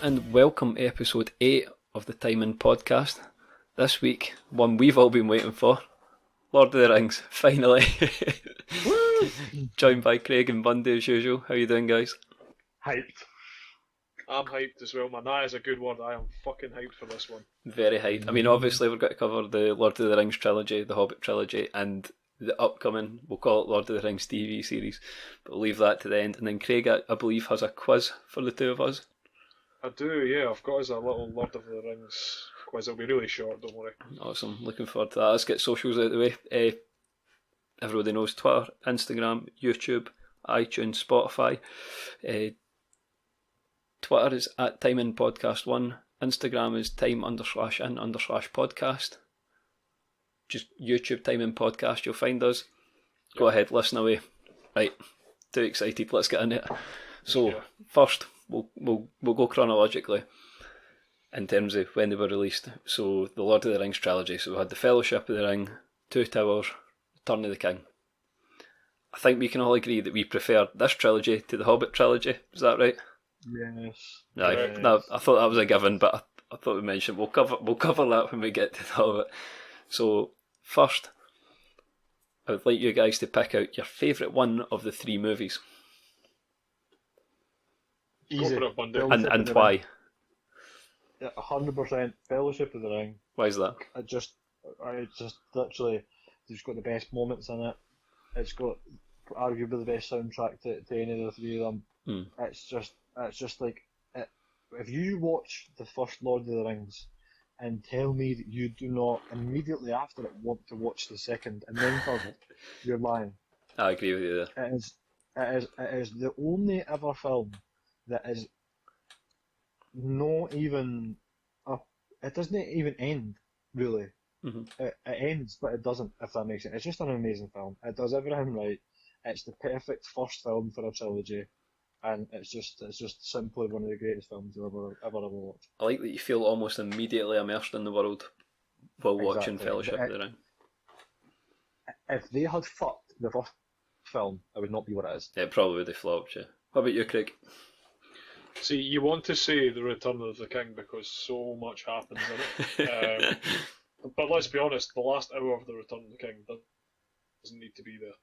and welcome to episode 8 of the Time In podcast. This week, one we've all been waiting for, Lord of the Rings, finally. Joined by Craig and Bundy as usual. How you doing, guys? Hyped. I'm hyped as well, man. That is a good word. I am fucking hyped for this one. Very hyped. I mean, obviously we're going to cover the Lord of the Rings trilogy, the Hobbit trilogy, and the upcoming, we'll call it Lord of the Rings TV series, but we'll leave that to the end. And then Craig, I believe, has a quiz for the two of us. I do, yeah. I've got us a little Lord of the Rings quiz. It'll be really short, don't worry. Awesome. Looking forward to that. Let's get socials out of the way. Everybody knows Twitter, Instagram, YouTube, iTunes, Spotify. Twitter is at TimeInPodcast1. Instagram is time_in_podcast. Just YouTube Time In Podcast, you'll find us. Go ahead, listen away. Right, too excited, let's get into it. So, first, we'll go chronologically in terms of when they were released. So, the Lord of the Rings trilogy. So, we had the Fellowship of the Ring, Two Towers, Return of the King. I think we can all agree that we prefer this trilogy to the Hobbit trilogy. Is that right? Yes. No, I thought that was a given, but I thought we mentioned we'll cover that when we get to the Hobbit. So, first, I would like you guys to pick out your favourite one of the three movies. Easy. Go for it, Bundy. And why? Yeah, 100% Fellowship of the Ring. Why is that? I just literally, it's got the best moments in it. It's got arguably the best soundtrack to any of the three of them. It's just like, if you watch the first Lord of the Rings and tell me that you do not immediately after it want to watch the second and then third, you're lying. I agree with you there. It is the only ever film that is not even it doesn't even end, really. Mm-hmm. It ends, but it doesn't, if that makes sense. It's just an amazing film. It does everything right. It's the perfect first film for a trilogy, and it's just simply one of the greatest films I've ever watched. I like that you feel almost immediately immersed in the world while watching Fellowship of the Ring. If they had fucked the first film, it would not be what it is. Yeah, probably would have flopped, yeah. What about you, Craig? See, you want to say The Return of the King because so much happens in it. But let's be honest, the last hour of The Return of the King doesn't need to be there.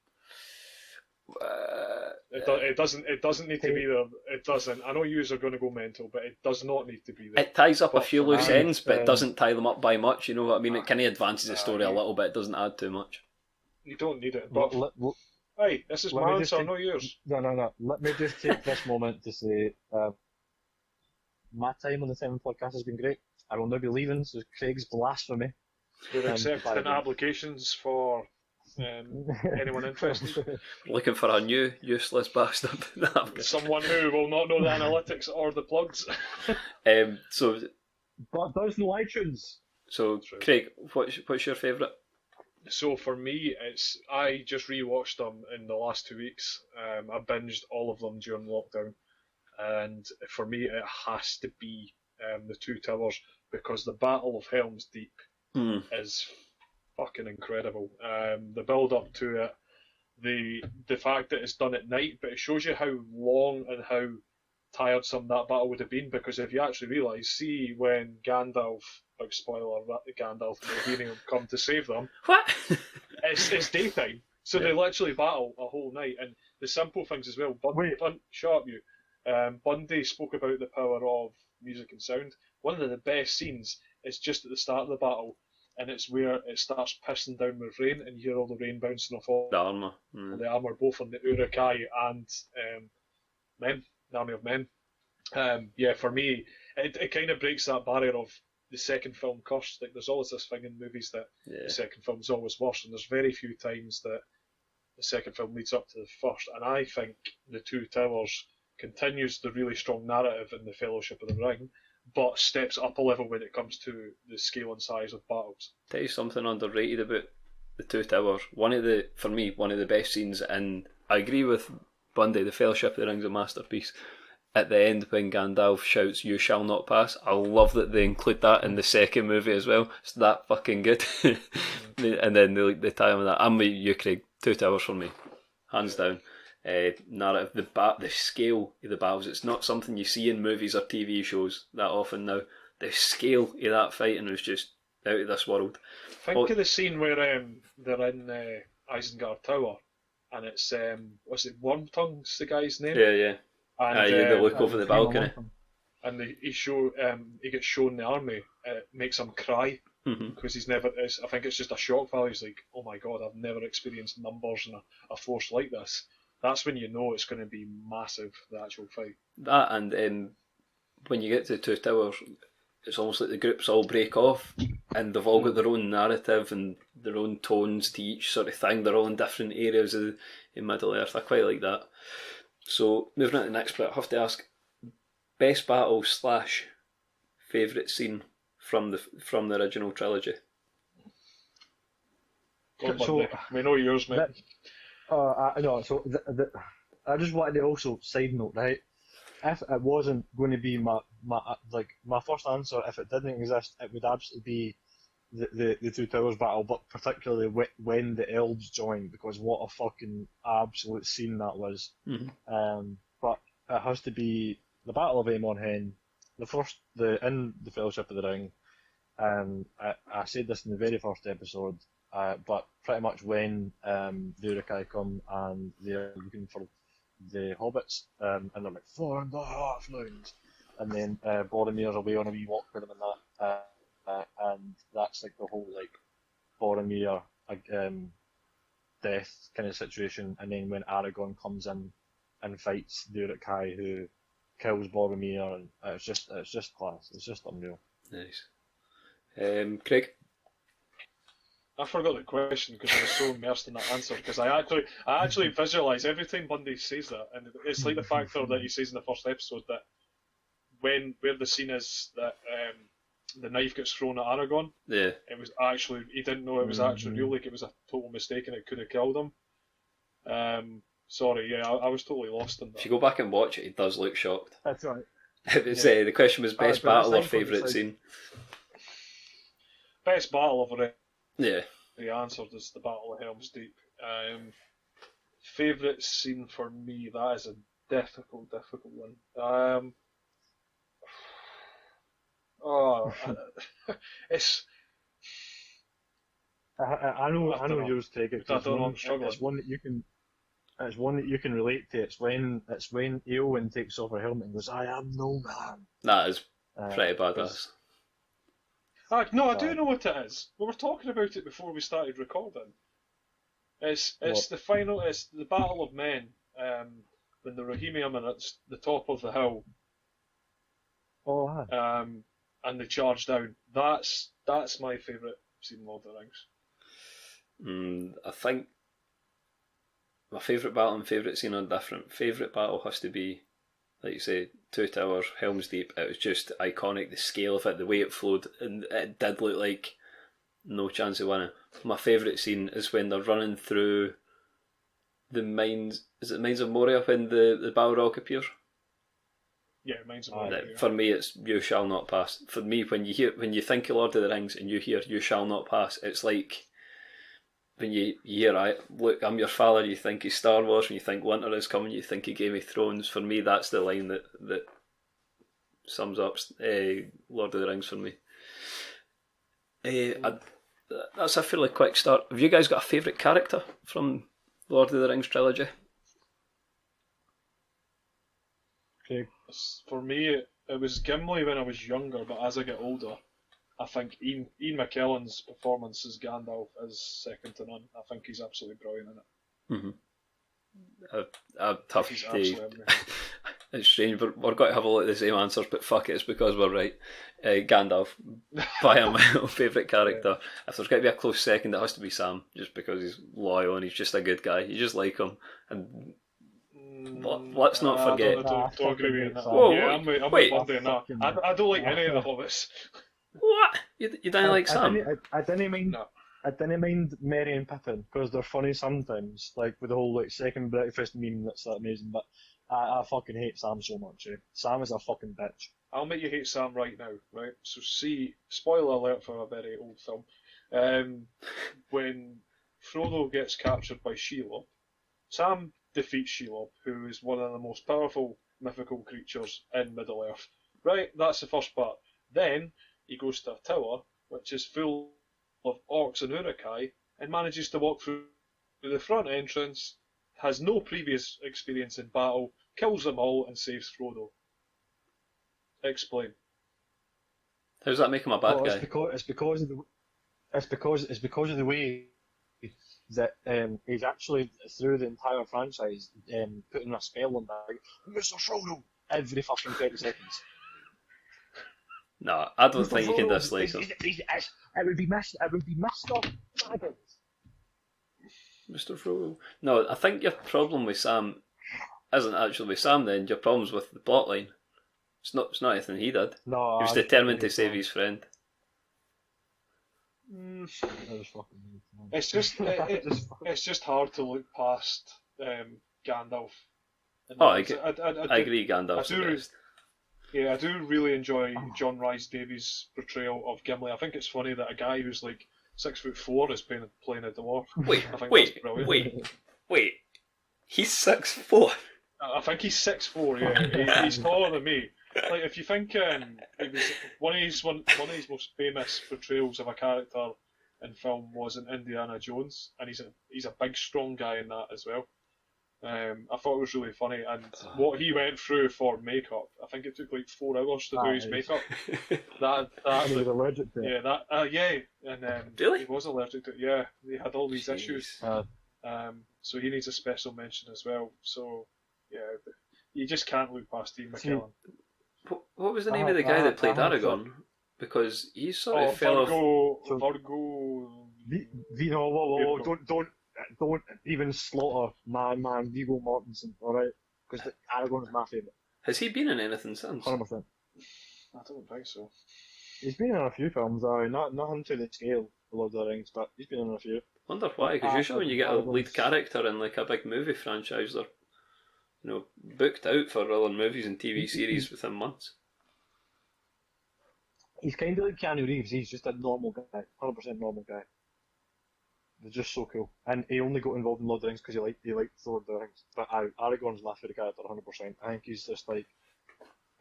It doesn't need to be there. It doesn't. I know yous are going to go mental, but it does not need to be there. It ties up a few loose ends, but it doesn't tie them up by much. You know what I mean? It kind of advances the story a little bit. It doesn't add too much. You don't need it. But hey, this is my answer, not yours. No. Let me just take this moment to say, my time on the Time podcast has been great. I will now be leaving, so Craig's blasphemy. We're accepting applications for anyone interested. Looking for a new useless bastard. Someone who will not know the analytics or the plugs. But there's no iTunes. So, Craig, what's your favourite? So for me, I just rewatched them in the last 2 weeks. I binged all of them during lockdown, and for me, it has to be the Two Towers because the Battle of Helm's Deep is fucking incredible. The build up to it, the fact that it's done at night, but it shows you how long and how tiresome that battle would have been, because if you actually realise, see when Gandalf, big spoiler, Gandalf and Rohirrim come to save them, what? it's daytime, so they literally battle a whole night, and the simple things as well. Shut up, you. Bundy spoke about the power of music and sound. One of the best scenes is just at the start of the battle, and it's where it starts pissing down with rain, and you hear all the rain bouncing off all the armour. The armour, both on the Uruk-hai and men, the Army of Men. For me, it kind of breaks that barrier of the second film curse. Like, there's always this thing in movies that the second film's always worse, and there's very few times that the second film leads up to the first. And I think The Two Towers continues the really strong narrative in the Fellowship of the Ring, but steps up a level when it comes to the scale and size of battles. Tell you something underrated about The Two Towers. For me, one of the best scenes, and I agree with Bundy, the Fellowship of the Ring's a masterpiece. At the end, when Gandalf shouts, "You shall not pass," I love that they include that in the second movie as well. It's that fucking good. And then they tie on that. I'm with you, Craig. Two Towers for me, hands down. narrative, the scale of the battles. It's not something you see in movies or TV shows that often now. The scale of that fighting was just out of this world. Think of the scene where they're in Isengard Tower, and it's what's it, Wormtongue's the guy's name? Yeah. And They look over the balcony. And he gets shown the army. It makes him cry because he's never. I think it's just a shock value. He's like, oh my god, I've never experienced numbers and a force like this. That's when you know it's going to be massive, the actual fight. That and when you get to the Two Towers, it's almost like the groups all break off and they've all got their own narrative and their own tones to each sort of thing. They're all in different areas in Middle Earth. I quite like that. So moving on to the next bit, I have to ask, best battle / favourite scene from the original trilogy? So, we know yours, mate. I just wanted to also side note, right? If it wasn't going to be my first answer, if it didn't exist, it would absolutely be the Two Towers battle, but particularly when the elves joined, because what a fucking absolute scene that was. But it has to be the Battle of Aemon Hen, in the Fellowship of the Ring. I said this in the very first episode, but pretty much when the Uruk-hai come and they're looking for the hobbits, and they're like 4.5 moons, and then Boromir's away on a wee walk with them and that, and that's like the whole like Boromir death kind of situation, and then when Aragorn comes in and fights the Uruk-hai who kills Boromir, and it's just class. It's just unreal. Nice. Craig? I forgot the question because I was so immersed in that answer. Because I actually visualise every time Bundy says that, and it's like the factor that he says in the first episode that where the scene is that the knife gets thrown at Aragorn. Yeah. It was actually, he didn't know it was actually real. Like it was a total mistake, and it could have killed him. Sorry, yeah, I was totally lost in that. If you go back and watch it, he does look shocked. That's right. It was, the question was best battle or favourite scene? Best battle I've already answered is the Battle of Helm's Deep. Favourite scene for me, that is a difficult one. It's. I know yours, Craig. I don't know. I'm struggling. It's one that you can. It's one that you can relate to. It's when Ewan takes off her helmet and goes, "I am no man." That is pretty badass. No, I do know what it is. We were talking about it before we started recording. It's the final. It's the Battle of Men. When the Rohirrim are at the top of the hill. Oh, hi. And they charge down. That's my favourite scene in Lord of the Rings. I think my favourite battle and favourite scene are different. Favourite battle has to be, like you say, Two Towers, Helm's Deep. It was just iconic, the scale of it, the way it flowed, and it did look like no chance of winning. My favourite scene is when they're running through the mines. Is it the Mines of Moria when the Balrog appears? Yeah, Mines of Moria. For me, it's You Shall Not Pass. For me, when you think of Lord of the Rings and you hear You Shall Not Pass, it's like when you hear, look, I'm your father, you think of Star Wars. When you think winter is coming, you think of Game of Thrones. For me, that's the line that sums up Lord of the Rings for me. That's a fairly quick start. Have you guys got a favourite character from Lord of the Rings trilogy? Okay. For me, it was Gimli when I was younger, but as I get older, I think Ian McKellen's performance as Gandalf is second to none. I think he's absolutely brilliant in it. I'd have to. It's strange, but we're going to have a lot of the same answers, but fuck it, it's because we're right. Gandalf, by my favourite character. Yeah. If there's going to be a close second, it has to be Sam, just because he's loyal and he's just a good guy. You just like him. And let's not forget. I don't agree with that. Whoa, yeah, I'm with Bundy on that. I don't like any of the hobbits. What? You didn't like Sam? I didn't mind. No. I didn't mind Merry and Pippin because they're funny sometimes, like with the whole like second breakfast meme. That's amazing, but I fucking hate Sam so much. Sam is a fucking bitch. I'll make you hate Sam right now, right? So see, spoiler alert for a very old film. When Frodo gets captured by Shelob, Sam defeats Shelob, who is one of the most powerful mythical creatures in Middle Earth. Right, that's the first part. Then he goes to a tower, which is full of orcs and urukai, and manages to walk through the front entrance, has no previous experience in battle, kills them all, and saves Frodo. Explain. How does that make him a bad Well, guy? it's because of the way that he's actually through the entire franchise putting a spell on that Mr. Frodo every fucking 30 seconds. No, I don't Mr. think you can Frodo, dislike him. It would be Mr. Baggins. Mr. Frodo. No, I think your problem with Sam isn't actually with Sam then, your problem's with the plotline. It's not anything he did. No, He was determined to save his friend. It's just hard to look past Gandalf. Oh, I agree, Gandalf's the best. Yeah, I do really enjoy John Rhys Davies' portrayal of Gimli. I think it's funny that a guy who's like 6'4" is playing a dwarf. Wait. He's 6'4". I think he's 6'4". Yeah, he's taller than me. Like if you think it was one of his most famous portrayals of a character in film was in Indiana Jones, and he's a big strong guy in that as well. I thought it was really funny, and what he went through for makeup, I think it took like 4 hours to do his makeup. He was allergic to it. And really? he was allergic to it. Yeah, he had all these issues. So he needs a special mention as well. So yeah, you just can't look past Ian McKellen. What was the name of the guy that played Aragorn? Because he sort of fell off. Virgo. Whoa, don't even slaughter man, Viggo Mortensen, alright? Because Aragorn's my favourite. Has he been in anything since? 100%. I don't think so. He's been in a few films, nothing to the scale of Lord of the Rings, but he's been in a few. Wonder why? Because usually when you get a lead character in like a big movie franchise, they're booked out for other movies and TV series within months. He's kind of like Keanu Reeves. He's just a normal guy, 100% normal guy. They're just so cool, and he only got involved in Lord of the Rings because he liked Lord of the Rings. But Aragorn's my favourite character, 100%. I think he's just like,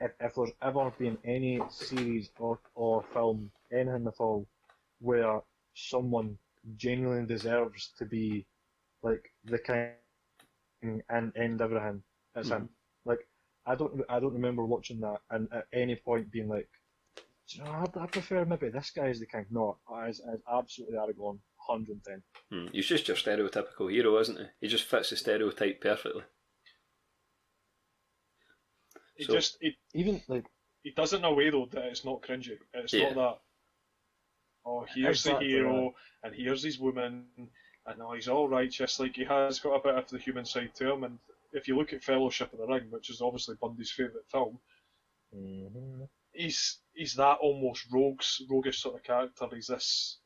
if there's ever been any series or film, anything at all, where someone genuinely deserves to be like the king and end everything, it's him. Like I don't remember watching that and at any point being like, I prefer maybe this guy as the king. No, it's absolutely Aragorn. 110. He's just your stereotypical hero, isn't he? He just fits the stereotype perfectly. He does it in a way though that it's not cringy. It's not that. Oh, here's the hero, and here's his woman, and he's all righteous. Like he has got a bit of the human side to him. And if you look at Fellowship of the Ring, which is obviously Bundy's favourite film, he's that almost roguish sort of character. He's this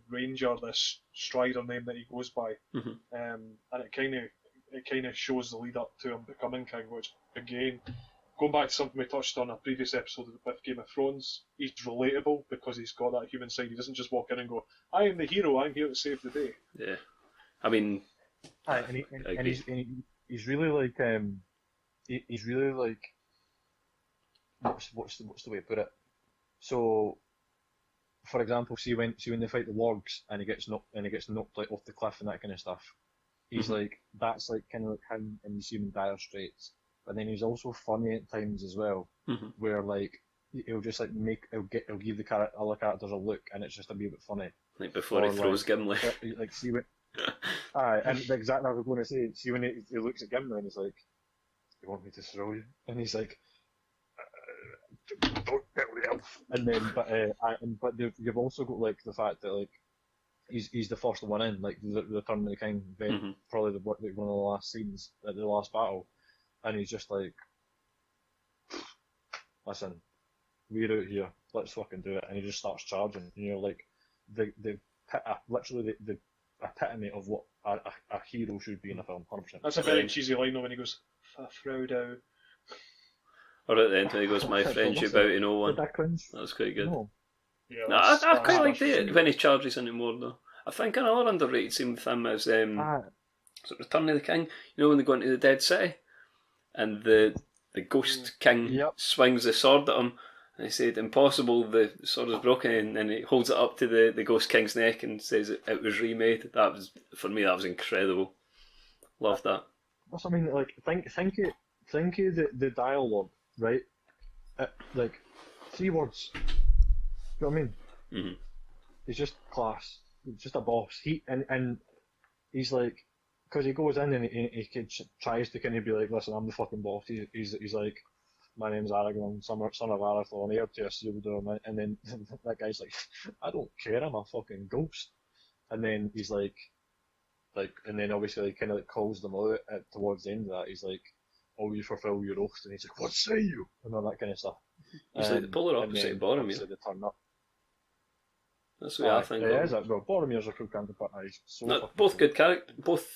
ranger, this strider name that he goes by, and it kind of shows the lead up to him becoming king. Which again, going back to something we touched on a previous episode with Game of Thrones, he's relatable because he's got that human side. He doesn't just walk in and go, "I am the hero. I'm here to save the day." Yeah, I mean, he's really like he's really like what's the way to put it? So, for example, see when they fight the wargs and he gets knocked like off the cliff and that kind of stuff. He's like that's like kind of like him, and you see him in dire straits. But then he's also funny at times as well, where like he'll just like he'll give the other characters a look, and it's just a wee bit funny. Like before he throws Gimli. Like see when, and exactly what I was going to say. See when he looks at Gimli and he's like, "You want me to throw you?" And he's like, "Don't tell the elf." And then, but you've also got like the fact that like he's the first one in, like the Return of the King, probably one of the last scenes at the last battle, and he's just like, "Listen, we're out here. Let's fucking do it." And he just starts charging. You know, like literally the epitome of what a hero should be in a film. 100%. That's a very cheesy line though when he goes, "Frodo." Or at the end when he goes, "My friendship out in Ewan." That's quite good. No. Yeah, no, I quite liked it when he charges into Mordor. I think another underrated scene with him is is it Return of the King? You know when they go into the Dead City and the Ghost King swings the sword at him, and he said, "Impossible, the sword is broken," and then he holds it up to the Ghost King's neck and says it was remade. That was, for me, that was incredible. Loved that. That's what I mean. Like, think of the dialogue, right? Like 3 words. You know what I mean? Mm-hmm. He's just class. He's just a boss. And he's like, because he goes in and he tries to kind of be like, listen, I'm the fucking boss. He's like, my name's Aragorn, son of Arathorn, heir to Isildur, and then that guy's like, I don't care, I'm a fucking ghost. And then he's like, and then obviously kind of like calls them out towards the end of that. He's like, "Oh, you fulfill your oath," and he's like, "What say you?" and all that kind of stuff. He's like the polar opposite of Boromir. They turn up. That's what I think. Yeah, well, Boromir's a cool counterpart. He's so both good both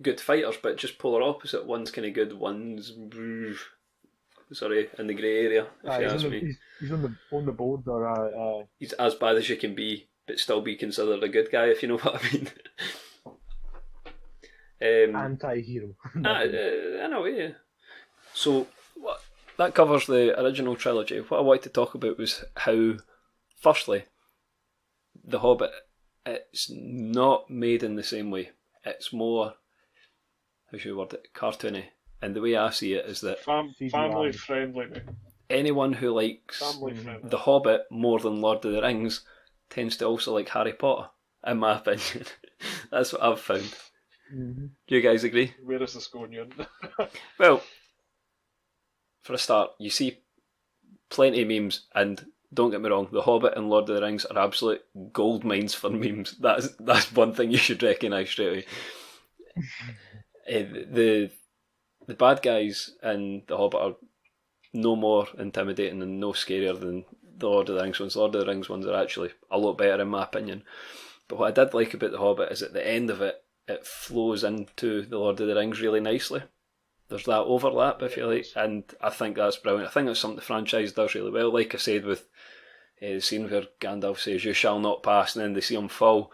good fighters, but just polar opposite. One's kind of good, one's in the grey area. If you ask me, he's on the board. He's as bad as you can be, but still be considered a good guy, if you know what I mean. Anti-hero. In a way, yeah. So that covers the original trilogy. What I wanted to talk about was how, firstly, The Hobbit, it's not made in the same way. It's more, how should we word it, cartoony. And the way I see it is that family friendly. Anyone who likes The Hobbit more than Lord of the Rings tends to also like Harry Potter, in my opinion. That's what I've found. Mm-hmm. Do you guys agree? Where is this going, Ewan? Well, for a start, you see plenty of memes, and don't get me wrong, The Hobbit and Lord of the Rings are absolute gold mines for memes. That's one thing you should recognise straight away. The bad guys in The Hobbit are no more intimidating and no scarier than the Lord of the Rings ones. The Lord of the Rings ones are actually a lot better in my opinion. But what I did like about The Hobbit is at the end of it, it flows into the Lord of the Rings really nicely. There's that overlap, if you like, and I think that's brilliant. I think that's something the franchise does really well. Like I said, with the scene where Gandalf says, "You shall not pass," and then they see him fall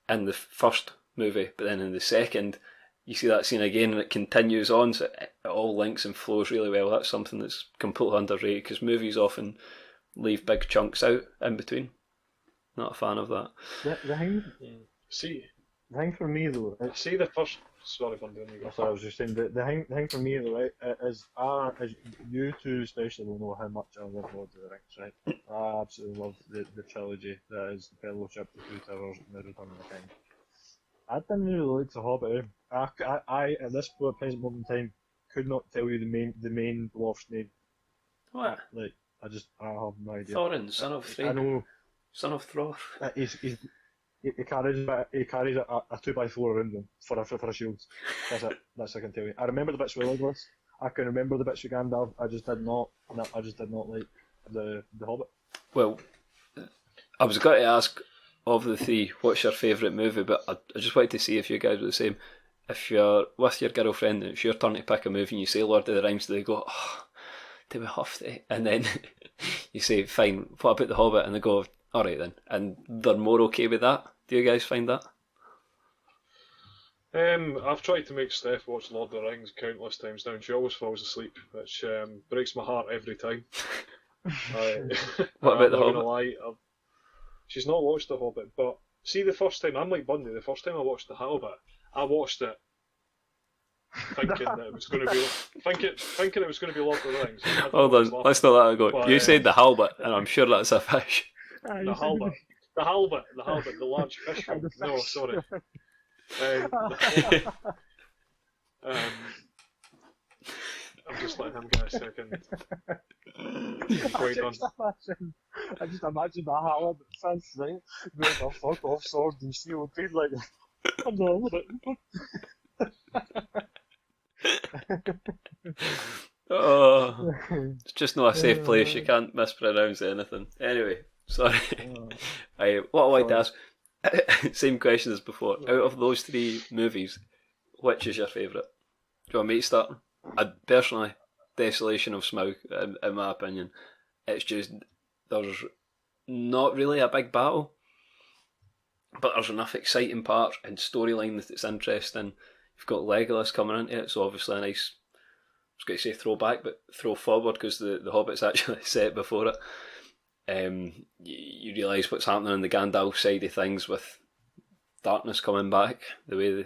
in the first movie, but then in the second, you see that scene again and it continues on, so it all links and flows really well. That's something that's completely underrated, because movies often leave big chunks out in between. Not a fan of that. The thing for me though, see the first. Sorry, Bundy. I was just saying the thing for me though, right, is you two especially will know how much I love Lord of the Rings, right? I absolutely love the trilogy that is the Fellowship, the Two Towers, and the Return of the King. I didn't really like The Hobbit. I at this present moment in time could not tell you the main dwarf's name. What? Like I have no idea. Thorin, son of Thrain. I know. Son of Thror. He carries a 2x4 around him for a shield. That's it. That's I can tell you. I remember the bits with Legolas. I can remember the bits with Gandalf. I just did not like the Hobbit. Well, I was going to ask, of the three, what's your favourite movie? But I just wanted to see if you guys were the same. If you're with your girlfriend and it's your turn to pick a movie and you say Lord of the Rings, they go, "Oh, do we have to?" And then you say, "Fine, what about The Hobbit?" And they go, "Alright then." And they're more okay with that. Do you guys find that? I've tried to make Steph watch Lord of the Rings countless times now, and she always falls asleep, which breaks my heart every time. What about The Hobbit? Hobbit? She's not watched The Hobbit, but see, the first time, I'm like Bundy, the first time I watched The Hobbit, I watched it thinking that it was going to be thinking it was going to be Lord of the Rings. Hold on, let's not let it go. But, you said The Halibut, and I'm sure that's a fish. The halibut, the large fish one. No, sorry. I'm just letting him get a second. I just imagine the halibut fence, right? With a fuck off sword and steel blade like I'm the Oh, it's just not a safe place. You can't mispronounce anything. Anyway, sorry. What I like to ask, same question as before. Out of those three movies, which is your favourite? Do you want me to start? Personally, Desolation of Smaug, in my opinion. It's just, there's not really a big battle, but there's enough exciting parts and storyline that it's interesting. You've got Legolas coming into it, so obviously a nice, I was going to say throwback, but throw forward because the Hobbit's actually set before it. You realise what's happening on the Gandalf side of things with darkness coming back, the way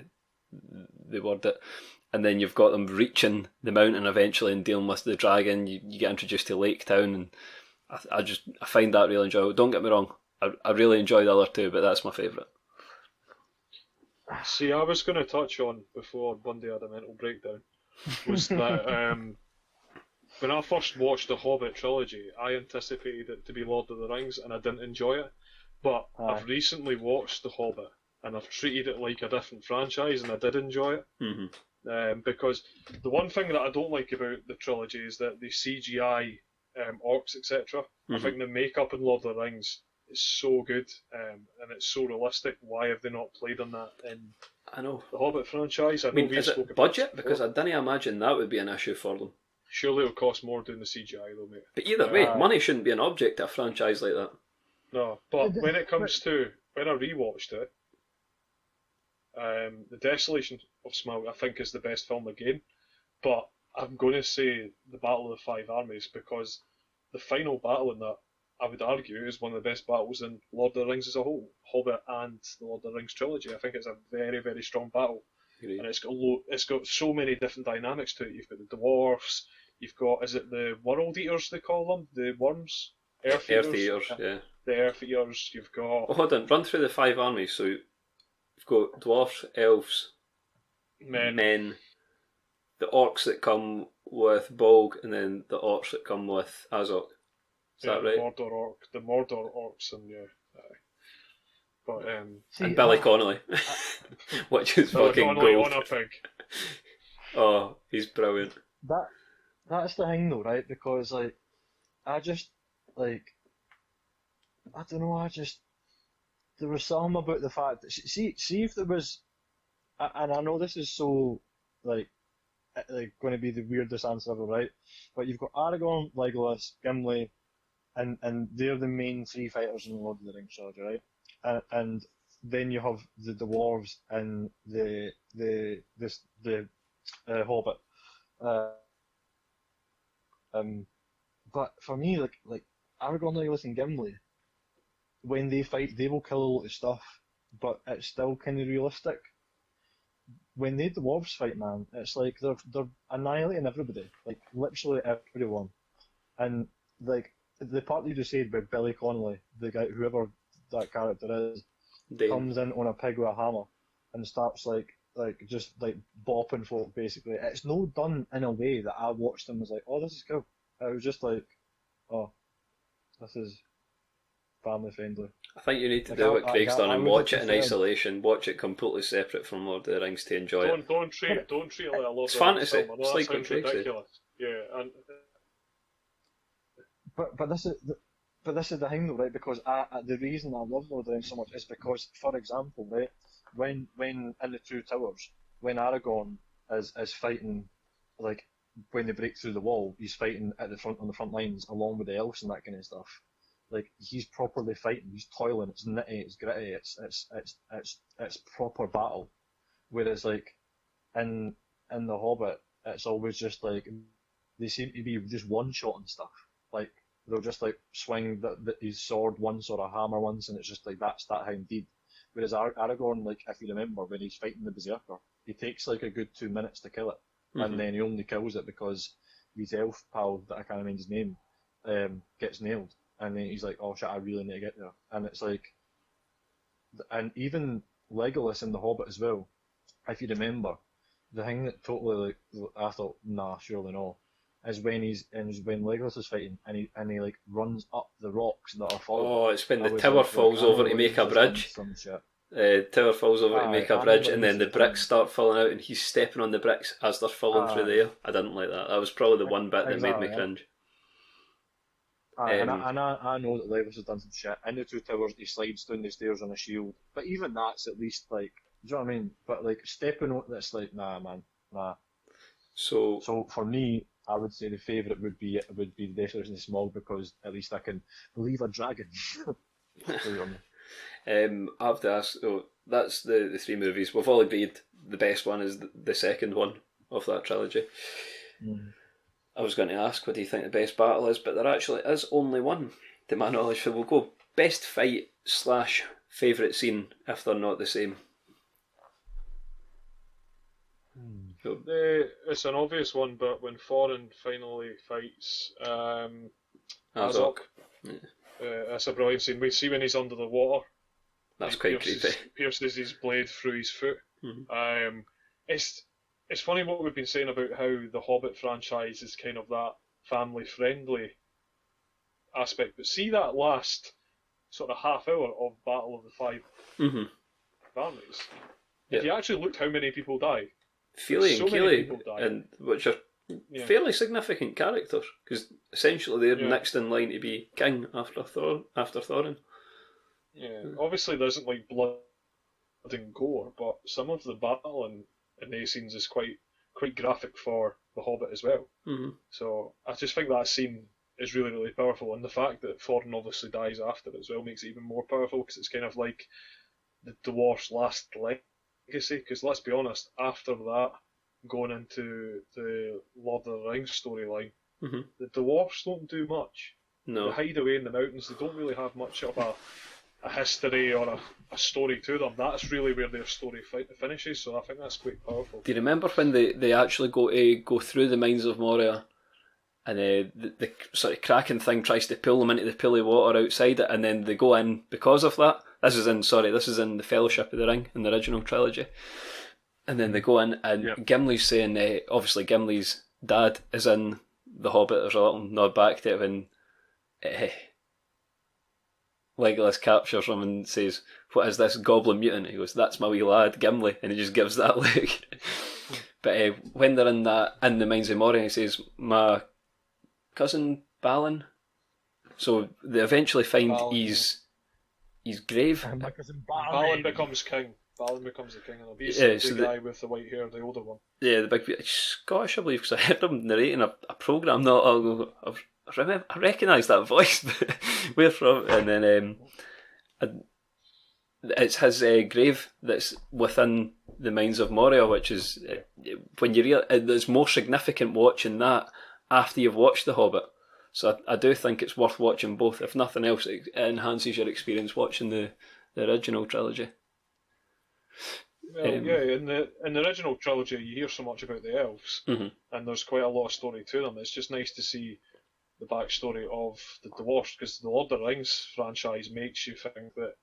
they word it. And then you've got them reaching the mountain eventually and dealing with the dragon. You get introduced to Lake Town, and I find that really enjoyable. Don't get me wrong, I really enjoy the other two, but that's my favourite. See, I was going to touch on, before Bundy had a mental breakdown, was that when I first watched the Hobbit trilogy, I anticipated it to be Lord of the Rings, and I didn't enjoy it. But I've recently watched the Hobbit, and I've treated it like a different franchise, and I did enjoy it. Mm-hmm. Because the one thing that I don't like about the trilogy is that the CGI orcs, etc. Mm-hmm. I think the makeup in Lord of the Rings is so good, and it's so realistic. Why have they not played on that in the Hobbit franchise? I mean, is it budget? Because I didn't imagine that would be an issue for them. Surely it'll cost more doing the CGI though, mate. But either way, money shouldn't be an object to a franchise like that. No, but when it comes to, when I rewatched it, The Desolation of Smaug I think is the best film again, but I'm going to say the Battle of the Five Armies, because the final battle in that, I would argue, is one of the best battles in Lord of the Rings as a whole, Hobbit and the Lord of the Rings trilogy. I think it's a very, very strong battle. Agreed. And it's got so many different dynamics to it. You've got the dwarfs, you've got, is it the world eaters they call them? The worms? Earth eaters, yeah. The earth eaters, you've got... Oh, hold on, run through the five armies. So you've got dwarfs, elves, men, the orcs that come with Bolg, and then the orcs that come with Azog. Is that right? The Mordor orcs, and but and Billy Connolly, which is Billy fucking Connolly gold. on a pig. Oh, he's brilliant. That's the thing though, right? Because I don't know. There was something about the fact that see if there was, and I know this is so like going to be the weirdest answer ever, right? But you've got Aragorn, Legolas, Gimli, and they're the main three fighters in the Lord of the Rings trilogy, right? And then you have the dwarves and the Hobbit. But for me, like Aragorn, Legolas, and Gimli, when they fight, they will kill a lot of stuff, but it's still kind of realistic. When they dwarves fight, man, it's like they're annihilating everybody, like literally everyone. And like the part that you just said about Billy Connolly, the guy, whoever that character is, Dave comes in on a pig with a hammer and starts just bopping folk basically. It's no done in a way that I watched and was like, oh, this is cool. It was just like, oh, this is family friendly. I think you need to do what Craig's done and watch it in isolation. Watch it completely separate from Lord of the Rings to enjoy it. Don't treat it like a Lord it's of the Rings fantasy. film. It's like what Craig said. Yeah, and but this is the thing though, right? Because the reason I love Lord of the Rings so much is because, for example, right, when in the Two Towers, when Aragorn is fighting, like when they break through the wall, he's fighting at the front on the front lines along with the elves and that kind of stuff. Like he's properly fighting, he's toiling, it's nitty, it's gritty, it's proper battle. Whereas like in the Hobbit, it's always just like they seem to be just one shot and stuff. Like they'll just like swing his sword once or a hammer once, and it's just like that's that how indeed. Whereas Aragorn, like if you remember when he's fighting the Berserker, he takes like a good 2 minutes to kill it, and then he only kills it because his elf pal that I can't remember his name gets nailed. And then he's like, oh shit, I really need to get there. And it's like, and even Legolas in The Hobbit as well, if you remember, the thing that totally, like, I thought, nah, surely no, is when when Legolas is fighting and he like runs up the rocks that are falling. Oh, it's when the tower falls over to make a bridge. Some shit. Tower falls over to make a bridge, and then the bricks start falling out, and he's stepping on the bricks as they're falling through the air. I didn't like that. That was probably the one bit that made me cringe. And I know that Legolas has done some shit. In the Two Towers, he slides down the stairs on a shield. But even that's at least like, do you know what I mean? But like stepping on that's like, nah, man, nah. So for me, I would say the favourite would be the Desolation of Smaug, because at least I can believe a dragon. I have to ask, that's the three movies. We've all agreed the best one is the second one of that trilogy. I was going to ask, what do you think the best battle is? But there actually is only one, to my knowledge. So we'll go best fight / favourite scene, if they're not the same. It's an obvious one, but when Foreign finally fights Azog, that's a brilliant scene. We see when he's under the water. That's quite creepy. Pierces his blade through his foot. It's funny what we've been saying about how the Hobbit franchise is kind of that family-friendly aspect, but see that last sort of half hour of Battle of the Five Armies. If you actually looked how many people die, Feely and Keely, and which are fairly significant characters, because essentially they're next in line to be king after Thorin. Yeah, obviously there isn't like blood and gore, but some of the battle in these scenes is quite graphic for the Hobbit as well. So I just think that scene is really, really powerful, and the fact that Thorin obviously dies after it as well makes it even more powerful, because it's kind of like the dwarf's last legacy. Because let's be honest, after that, going into the Lord of the Rings storyline, the dwarfs don't do much. No. They hide away in the mountains. They don't really have much of a history or a story to them. That's really where their story finishes, so I think that's quite powerful. Do you remember when they actually go through the mines of Moria, and the sort of Kraken thing tries to pull them into the pool of water outside it, and then they go in because of that? This is in the Fellowship of the Ring, in the original trilogy. And then they go in, and Gimli's saying, obviously Gimli's dad is in The Hobbit. There's a little nod back to it when Legolas captures him and says, "What is this goblin mutant?" He goes, "That's my wee lad, Gimli," and he just gives that look. But when they're in the mines of Moria, he says, "My cousin Balin." So they eventually find his grave. My cousin Balin becomes king. Balin becomes the king, and he's the guy with the white hair, the older one. Yeah, the big Scottish, I believe, because I heard him narrating a programme. I recognise that voice. Where from? And then it's his grave that's within the mines of Moria, which is when you realize it's more significant watching that after you've watched The Hobbit. So I do think it's worth watching both. If nothing else, it enhances your experience watching the original trilogy. Well, in the original trilogy, you hear so much about the elves, and there's quite a lot of story to them. It's just nice to see the backstory of the dwarfs, because the Lord of the Rings franchise makes you think that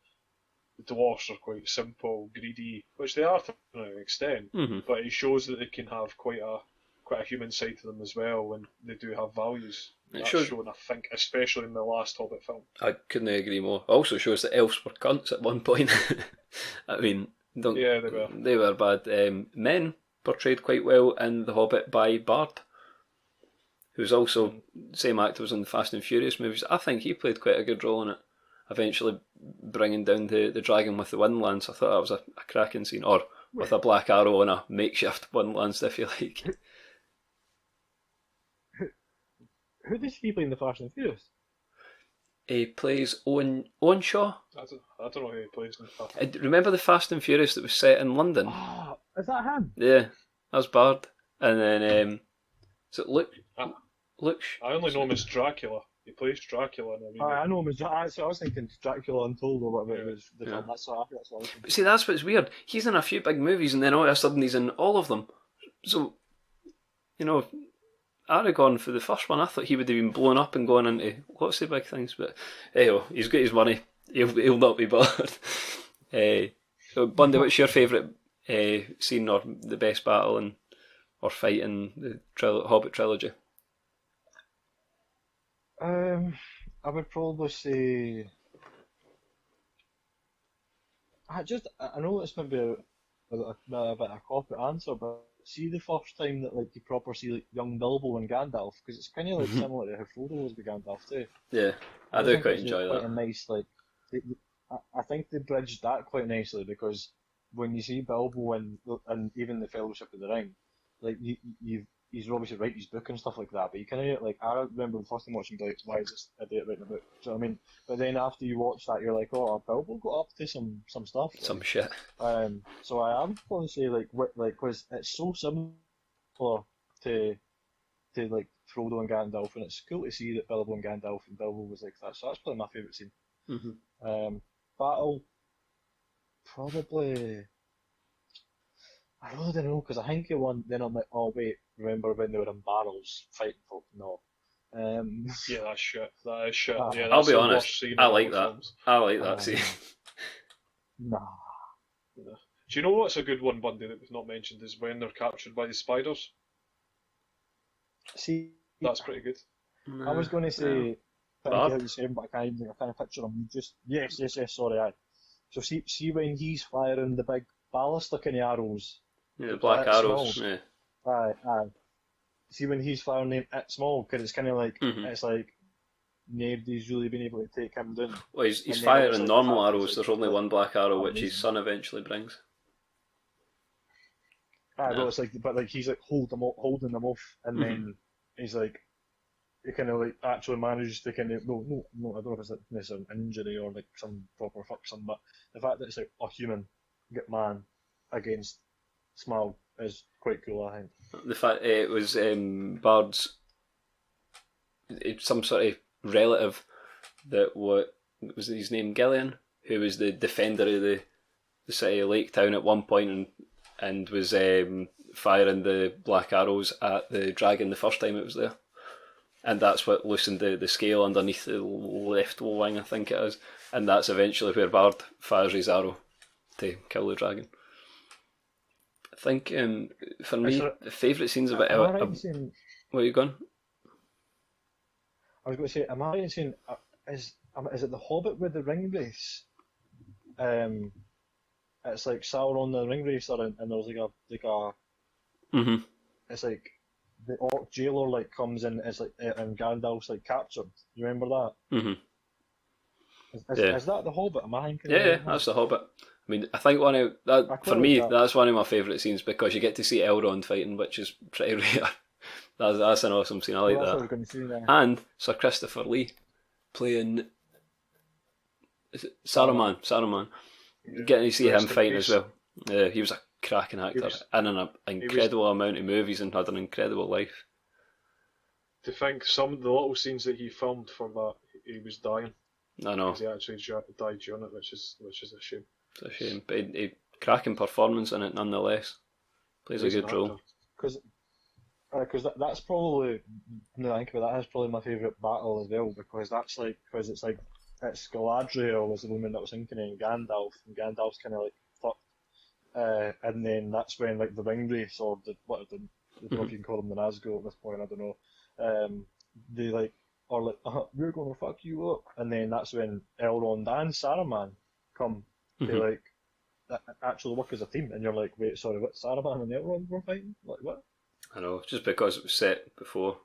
the dwarfs are quite simple, greedy, which they are to an extent, but it shows that they can have quite a human side to them as well when they do have values. That's shown, I think, especially in the last Hobbit film. I couldn't agree more. It also shows that elves were cunts at one point. I mean, they were. They were bad. Men portrayed quite well in The Hobbit by Bard, who's also same actor was in the Fast and Furious movies. I think he played quite a good role in it, eventually bringing down the dragon with the wind lance. I thought that was a cracking scene, or with a black arrow and a makeshift wind lance, if you like. Who does he play in the Fast and Furious? He plays Owen Shaw. I don't know who he plays in the Fast. Remember the Fast and Furious that was set in London? Oh, is that him? Yeah, that was Bard. And then, is it Luke? Luke? I only know him as Dracula. He plays Dracula in a remake. I know him as I was thinking Dracula Untold or whatever it was. The film. That's what I was thinking. But see, that's what's weird. He's in a few big movies, and then all of a sudden he's in all of them. So, Aragorn, for the first one, I thought he would have been blown up and gone into lots of big things, but he's got his money. He'll not be bothered. So Bundy, what's your favourite scene or the best battle or fight in the Hobbit trilogy? I would probably say. I know it's maybe a bit of a cop-out answer, but see the first time that you proper see young Bilbo and Gandalf, because it's kind of similar to how Frodo was with Gandalf too. Yeah, I do quite enjoy that. Quite a nice I think they bridged that quite nicely, because when you see Bilbo and even the Fellowship of the Ring, he's obviously writing his book and stuff like that, but you kind of like, I remember the first time watching, like, why is this idiot writing a book? So I mean, but then after you watch that, you're like, oh, Bilbo got up to some stuff. Some shit. So I am going to say like, because it's so similar to like Frodo and Gandalf, and it's cool to see that Bilbo and Gandalf and Bilbo was like that. So that's probably my favourite scene. Battle, probably. I really don't know, because I think you won. Then I'm like, oh wait, remember when they were in barrels fighting folk? No. Yeah, that's shit. That is shit. Yeah, I'll that's be the honest. worst scene I in like all that. films. I like that scene. Nah. Yeah. Do you know what's a good one, Bundy, that we've not mentioned is when they're captured by the spiders? See, That's pretty good. I was going to say, Bard? how you say him, but I can't picture him. You just yes, sorry, aye. So see when he's firing the big ballista kind of arrows. Yeah, the black At arrows. Smaug. Yeah. Aye. See when he's firing them at small, because it's kind of like it's like nobody's really been able to take him down. Well, he's And then firing it's like normal the fact arrows. it's There's like- only one black arrow, which his amazing. son eventually brings. Aye, Yeah. well, it's like, but like he's like holding them off, and then he's like, he kind of like actually manages to kind of no, I don't know if it's like necessarily an injury or like some proper fuck but the fact that it's like a human get man against Smaug is quite cool, I think. The fact it was Bard's some sort of relative that what was his name, Gillian, who was the defender of the city of Lake Town at one point and was firing the black arrows at the dragon the first time it was there. And that's what loosened the scale underneath the left wing, I think it is. And that's eventually where Bard fires his arrow to kill the dragon. I think for me, the favourite scenes of it. Am I right in saying, Where are you going? I was going to say, am I right in saying, is it the Hobbit with the ring race? It's like Sauron the ring racer, and there's like a it's like the orc jailer like comes in, it's like and Gandalf's like captured. You remember that? Is that the Hobbit? Am I thinking? Yeah, that's the Hobbit. I mean, I think for me, that's one of my favourite scenes because you get to see Elrond fighting, which is pretty rare. That's an awesome scene. I like That's that. what I was going to say there. And Sir Christopher Lee playing, is it Saruman? Saruman. Getting to see him fighting as well. He was a cracking actor in an incredible amount of movies and had an incredible life. To think some of the little scenes that he filmed for that, he was dying. I know. He actually died during it, which is a shame. It's a shame, but a cracking performance in it nonetheless. Plays a good role. Because that's probably, no, I think about that, that's probably my favourite battle as well, because it's Galadriel was the woman that was thinking in Gandalf, and Gandalf's kind of like fucked, and then that's when like the ring race or I don't know if you can call them the Nazgul at this point, I don't know, they like are like we're gonna fuck you up, and then that's when Elrond and Saruman come to like actually work as a team, and you're like, wait, sorry, what, Saruman and Elrond were fighting? Like what? I know, just because it was set before,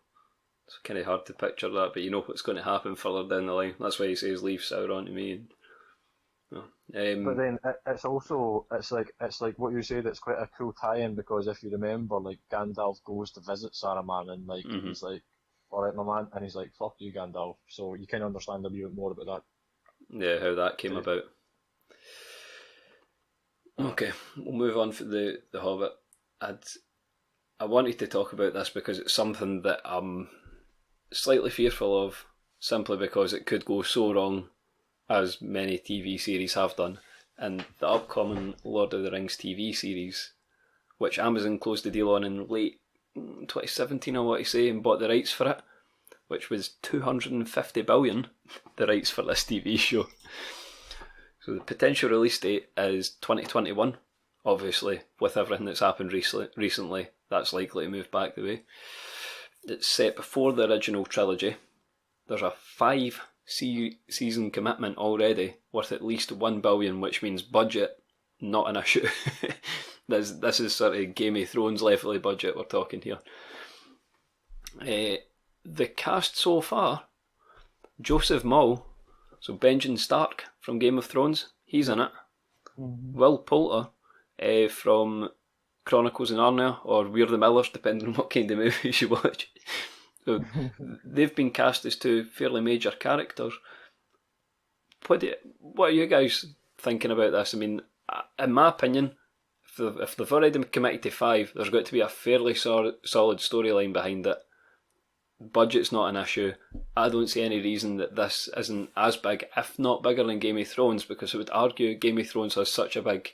it's kind of hard to picture that, but you know what's going to happen further down the line. That's why he says, leave Sauron to me. And, but then it's like what you said, it's quite a cool tie-in, because if you remember, like Gandalf goes to visit Saruman, and like he's like, alright my man, and he's like, fuck you Gandalf, so you kind of understand a wee bit more about that. Yeah, how that came about. Okay, we'll move on for the Hobbit. I wanted to talk about this because it's something that I'm slightly fearful of, simply because it could go so wrong, as many TV series have done. And the upcoming Lord of the Rings TV series, which Amazon closed the deal on in late 2017, I want to say, and bought the rights for it, which was 250 billion, the rights for this TV show. So the potential release date is 2021. Obviously, with everything that's happened recently, that's likely to move back the way. It's set before the original trilogy. There's a 5-season commitment already, worth at least 1 billion, which means budget, not an issue. This is sort of Game of Thrones level of budget we're talking here. The cast so far, Joseph Mull, so Benjen Stark from Game of Thrones, he's in it. Will Poulter from Chronicles of Narnia or We're the Millers, depending on what kind of movies you watch. So they've been cast as two fairly major characters. What are you guys thinking about this? I mean, in my opinion, if they've already committed to 5, there's got to be a fairly solid storyline behind it. Budget's not an issue. I don't see any reason that this isn't as big, if not bigger than Game of Thrones, because I would argue Game of Thrones has such a big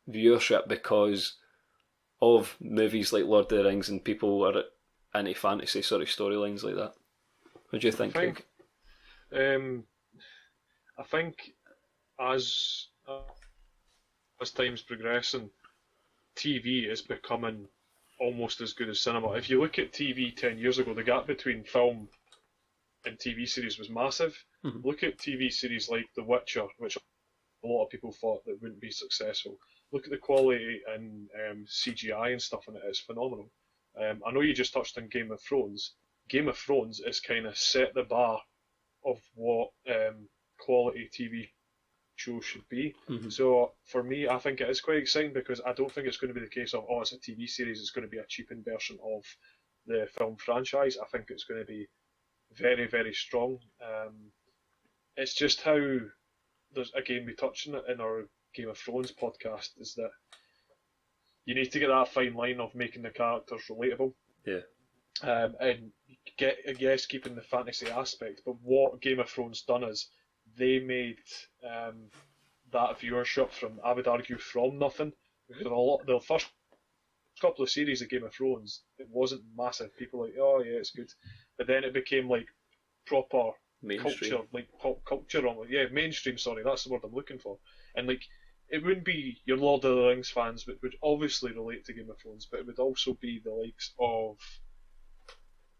viewership because of movies like Lord of the Rings and people are into fantasy storylines like that. What do you think? I think as time's progressing, TV is becoming almost as good as cinema. If you look at TV 10 years ago, the gap between film and TV series was massive. Mm-hmm. Look at TV series like The Witcher, which a lot of people thought that wouldn't be successful. Look at the quality and CGI and stuff in it, it's phenomenal. I know you just touched on Game of Thrones. Game of Thrones is kind of set the bar of what quality TV show should be. Mm-hmm. So for me, I think it is quite exciting because I don't think it's going to be the case of, oh, it's a TV series, it's going to be a cheapened version of the film franchise. I think it's going to be very, very strong. It's just how, there's again, we touched on it in our Game of Thrones podcast, is that you need to get that fine line of making the characters relatable. Yeah. And keeping the fantasy aspect, but what Game of Thrones done is they made that viewership from, I would argue, from nothing. Because the first couple of series of Game of Thrones, it wasn't massive. People were like, oh yeah, it's good, but then it became like proper mainstream culture, like pop culture, mainstream. Sorry, that's the word I'm looking for. And like, it wouldn't be your Lord of the Rings fans, but would obviously relate to Game of Thrones, but it would also be the likes of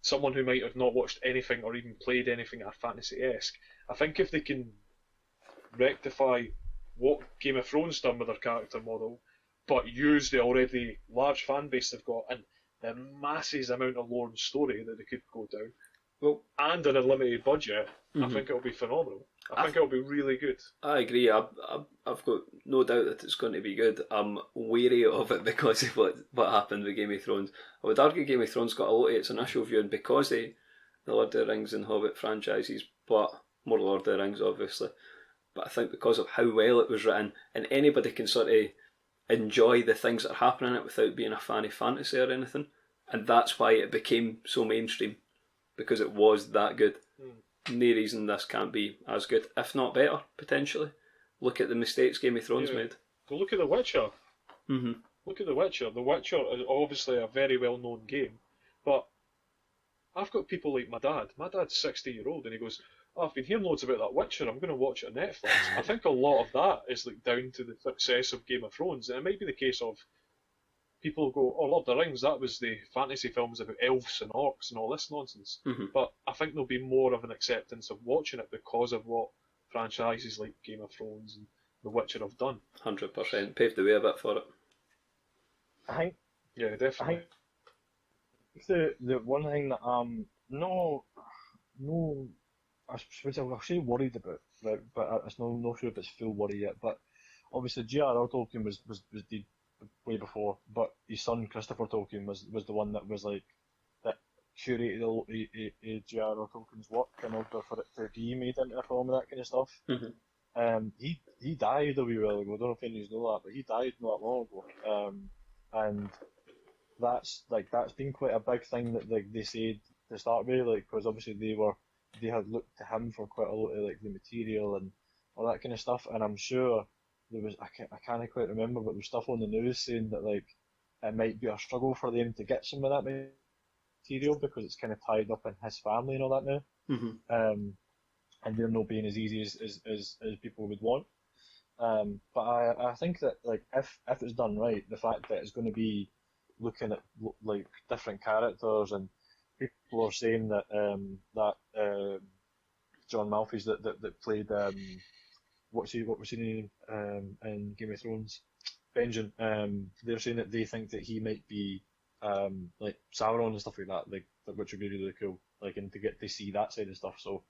someone who might have not watched anything or even played anything at fantasy-esque. I think if they can rectify what Game of Thrones done with their character model, but use the already large fan base they've got and the massive amount of lore and story that they could go down, well, and an unlimited budget, mm-hmm. I think it'll be phenomenal. I think it'll be really good. I agree. I've got no doubt that it's going to be good. I'm wary of it because of what happened with Game of Thrones. I would argue Game of Thrones got a lot of its initial viewing because of the Lord of the Rings and Hobbit franchises, but more Lord of the Rings obviously. But I think because of how well it was written, and anybody can sort of enjoy the things that are happening in it without being a fan of fantasy or anything, and that's why it became so mainstream, because it was that good. No reason this can't be as good, if not better, potentially. Look at the mistakes Game of Thrones made. Well, look at The Witcher. Mm-hmm. Look at The Witcher. The Witcher is obviously a very well-known game, but I've got people like my dad. My dad's 60-year-old, and he goes, oh, I've been hearing loads about that Witcher, I'm going to watch it on Netflix. I think a lot of that is like down to the success of Game of Thrones, and it might be the case of people go, oh, Lord of the Rings, that was the fantasy films about elves and orcs and all this nonsense. Mm-hmm. But I think there'll be more of an acceptance of watching it because of what franchises like Game of Thrones and The Witcher have done. 100%. Paved the way a bit for it. I think. Yeah, definitely. I think the one thing that I'll say worried about, right, but I'm not sure if it's full worry yet. But obviously, J.R.R. Tolkien was dead way before, but his son Christopher Tolkien was the one that was like that curated J.R.R. Tolkien's work in order for it to be made into a film and that kind of stuff. Mm-hmm. He died a wee while ago. I don't know if any of you know that, but he died not that long ago. And that's been quite a big thing that they said to start with, like, because obviously they had looked to him for quite a lot of like the material and all that kind of stuff, and I'm sure there was, I can't quite remember, but there was stuff on the news saying that like it might be a struggle for them to get some of that material because it's kind of tied up in his family and all that now. Mm-hmm. And they're not being as easy as people would want. But I think that like if it's done right, the fact that it's going to be looking at like different characters, and people are saying that John Maltby's that played what was his name in Game of Thrones, Benjen. They're saying that they think that he might be like Sauron and stuff like that, like which would be really cool, like, and to get to see that side of stuff. So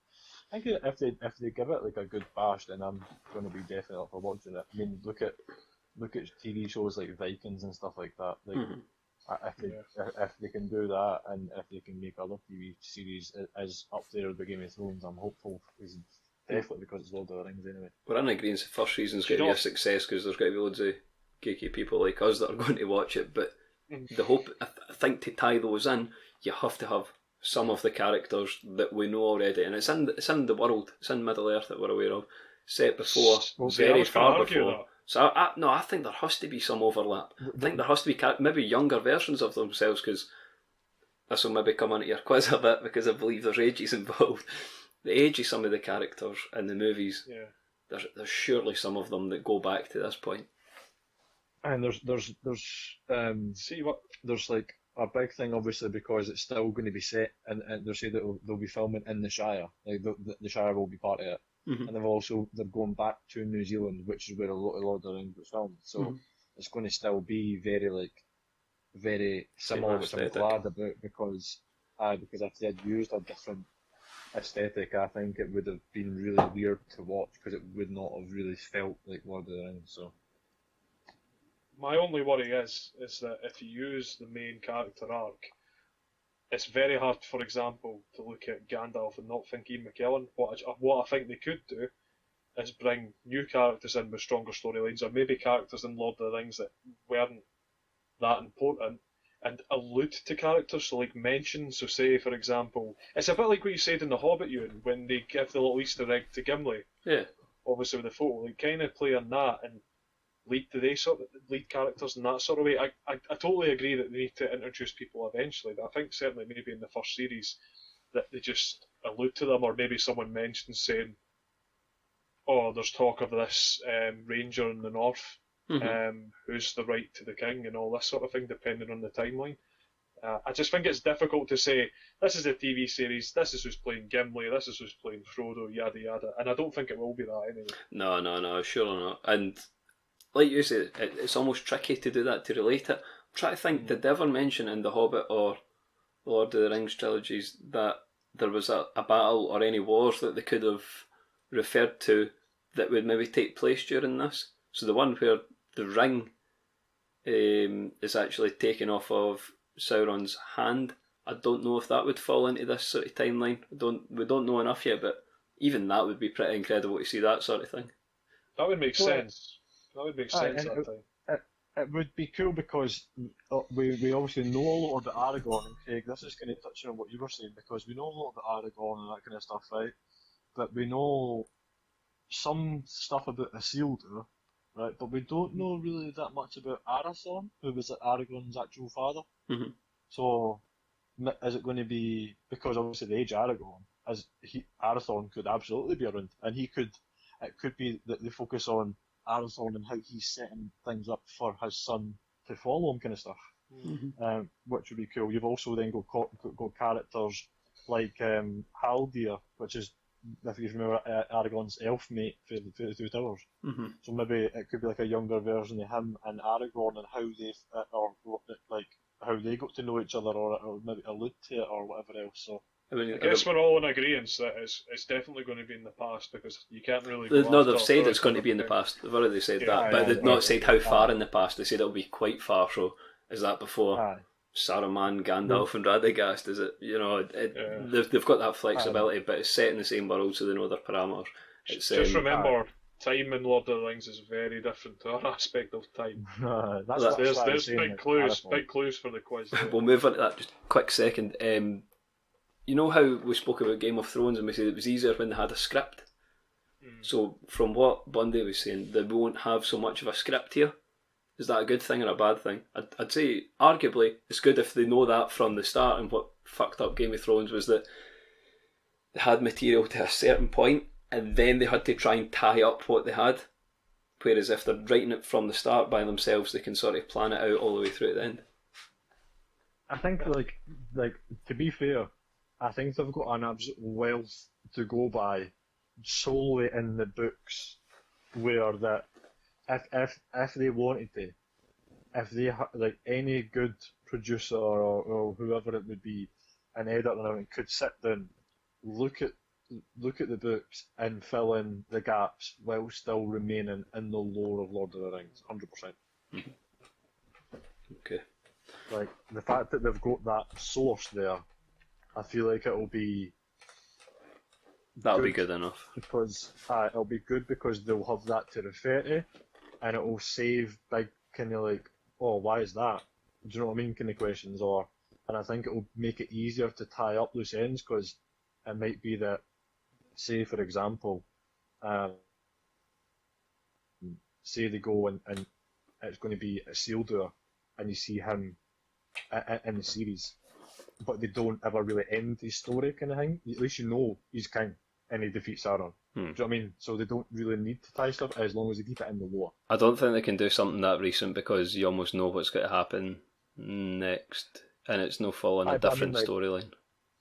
I think if they give it like a good bash, then I'm going to be definitely up for watching it. I mean, look at look at TV shows like Vikings and stuff like that. Like Mhm. if they can do that, and if they can make other TV series as up there with the Game of Thrones, I'm hopeful. Definitely because it's Lord of the Rings anyway. We're in agreement the first season's Do going you to be know- a success because there's going to be loads of geeky people like us that are going to watch it. But the hope, I think, to tie those in, you have to have some of the characters that we know already, and it's in the world, it's in Middle Earth that we're aware of, set before, Well, see, I very was gonna far argue before. that. So I think there has to be some overlap. I think there has to be maybe younger versions of themselves, because this will maybe come into your quiz a bit because I believe there's ages involved. The age of some of the characters in the movies, Yeah. there's surely some of them that go back to this point. And See what? there's like a big thing, obviously, because it's still going to be set, and they're saying that they'll be filming in the Shire. Like the Shire will be part of it, Mhm. and they're going back to New Zealand, which is where a lot of Lord of the Rings was filmed. So it's going to still be very similar, which I'm aesthetic. glad about because if they had used a different aesthetic, I think it would have been really weird to watch because it would not have really felt like Lord of the Rings. So. My only worry is that if you use the main character arc, it's very hard, for example, to look at Gandalf and not think Ian McKellen. What I think they could do is bring new characters in with stronger storylines, or maybe characters in Lord of the Rings that weren't that important, and allude to characters, so like mention, so say, for example, it's a bit like what you said in The Hobbit, Ewan, when they give the little Easter egg to Gimli, Yeah. obviously with the photo, like kind of play on that and lead characters in that sort of way. I totally agree that they need to introduce people eventually, but I think certainly maybe in the first series that they just allude to them, or maybe someone mentions saying, "Oh, there's talk of this ranger in the north, who's the right to the king," and all this sort of thing, depending on the timeline. I just think it's difficult to say this is a TV series, this is who's playing Gimli, this is who's playing Frodo, yada yada, and I don't think it will be that anyway. No, surely not. And like you said, it's almost tricky to do that, to relate it. I'm trying to think, did they ever mention in The Hobbit or the Lord of the Rings trilogies that there was a battle or any wars that they could have referred to that would maybe take place during this? So the one where the ring is actually taken off of Sauron's hand, I don't know if that would fall into this sort of timeline. We don't know enough yet, but even that would be pretty incredible to see that sort of thing. That would make sense. That would make sense, I think. It would be cool because we obviously know a lot about Aragorn, and Craig, this is kind of touching on what you were saying, because we know a lot about Aragorn and that kind of stuff, right? But we know some stuff about Isildur, right? But we don't know really that much about Arathorn, who was Aragorn's actual father. Mhm. So, is it going to be, because obviously the age of Aragorn, Arathorn could absolutely be around, and it could be that they focus on Arathorn and how he's setting things up for his son to follow him, kind of stuff, which would be cool. You've also then got characters like Haldir, which is, if you remember, Aragorn's elf mate for the Two Towers. So maybe it could be like a younger version of him and Aragorn, and how they how they got to know each other, or maybe allude to it or whatever else. So. I guess we're all in agreement that it's definitely going to be in the past, because you can't really they've said it's going to be in the past. They've already said that, but they've not said how far in the past. They said it'll be quite far. So is that before Saruman, Gandalf and Radagast? Is it, they've got that flexibility, but it's set in the same world, so they know their parameters. Just remember, time in Lord of the Rings is very different to our aspect of time. There's big clues for the quiz. We'll move on to that just a quick second. You know how we spoke about Game of Thrones and we said it was easier when they had a script? So from what Bundy was saying, they won't have so much of a script here. Is that a good thing or a bad thing? I'd say arguably it's good if they know that from the start, and what fucked up Game of Thrones was that they had material to a certain point and then they had to try and tie up what they had. Whereas if they're writing it from the start by themselves, they can sort of plan it out all the way through to the end. I think, like to be fair, I think they've got an absolute wealth to go by solely in the books, where that if they wanted to, if they like any good producer or whoever it would be, an editor and everything, could sit down, look at look at the books and fill in the gaps while still remaining in the lore of Lord of the Rings, 100%. Okay. Like, the fact that they've got that source there, I feel like it'll be That'll be good enough. because it'll be good because they'll have that to refer to, and it will save big kind of like, oh, why is that? Do you know what I mean? Kind of questions, and I think it will make it easier to tie up loose ends because it might be that, say for example, say they go and it's going to be a seal doer, and you see him in the series, but they don't ever really end his story kind of thing. At least you know he's king and he defeats Sauron. Do you know what I mean? So they don't really need to tie stuff as long as they keep it in the lore. I don't think they can do something that recent because you almost know what's going to happen next, and it's no following a different storyline.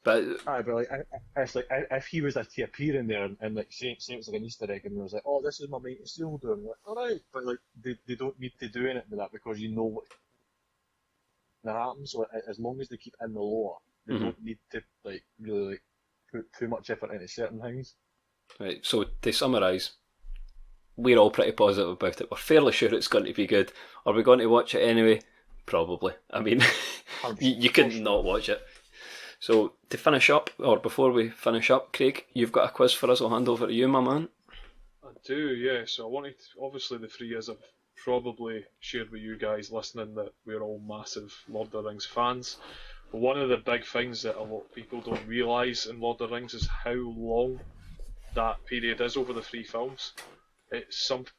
But like, it's like if he was to appear in there and like say it was like an Easter egg and it was like, oh, this is my mate Isildur, and like, all right, but like they don't need to do anything with that because you know what that happens. So as long as they keep in the lore, they don't need to like really like put too much effort into certain things. Right. So to summarise, we're all pretty positive about it. We're fairly sure it's going to be good. Are we going to watch it anyway? Probably. I mean, you couldn't not watch it. So to finish up, or before we finish up, Craig, you've got a quiz for us. I'll hand over to you, my man. I do, yeah. So I wanted, obviously the 3 years I've probably shared with you guys listening that we're all massive Lord of the Rings fans. But one of the big things that a lot of people don't realise in Lord of the Rings is how long that period is over the 3 films. It's something